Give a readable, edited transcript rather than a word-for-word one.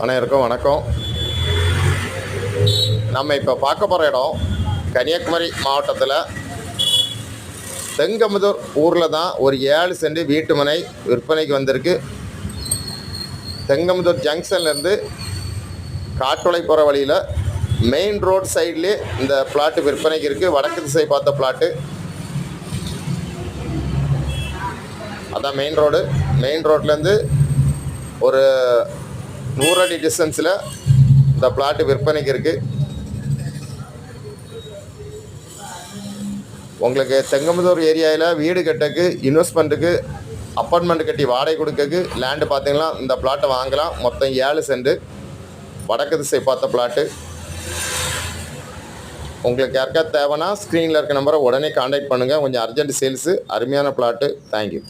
அனைவருக்கும் வணக்கம். நம்ம இப்போ பார்க்க போகிற இடம் கன்னியாகுமரி மாவட்டத்தில் தெங்கமுதூர் ஊரில் தான் ஒரு 7 சென்ட் வீட்டு மனை விற்பனைக்கு வந்திருக்கு. தெங்கமுதூர் ஜங்ஷன்லேருந்து காட்டுளை போகிற வழியில் மெயின் ரோடு சைட்லேயே இந்த பிளாட்டு விற்பனைக்கு இருக்குது. வடக்கு திசை பார்த்த பிளாட்டு அதான் மெயின் ரோட்லேருந்து ஒரு 100 அடி டிஸ்டன்ஸில் இந்த பிளாட்டு விற்பனைக்கு இருக்குது. உங்களுக்கு தெங்கமுதூர் ஏரியாவில் வீடு கட்டக்கு, இன்வெஸ்ட்மெண்ட்டுக்கு, அப்பார்ட்மெண்ட் கட்டி வாடகை கொடுக்கக்கு லேண்டு பார்த்தீங்கன்னா இந்த பிளாட்டை வாங்கலாம். மொத்தம் 7 சென்ட் வடக்கு திசை பார்த்த பிளாட்டு. உங்களுக்கு யாருக்காவது தேவைன்னா ஸ்க்ரீனில் இருக்க நம்பரை உடனே கான்டாக்ட் பண்ணுங்கள். கொஞ்சம் அர்ஜென்ட் சேல்ஸு, அருமையான பிளாட்டு. தேங்க்யூ.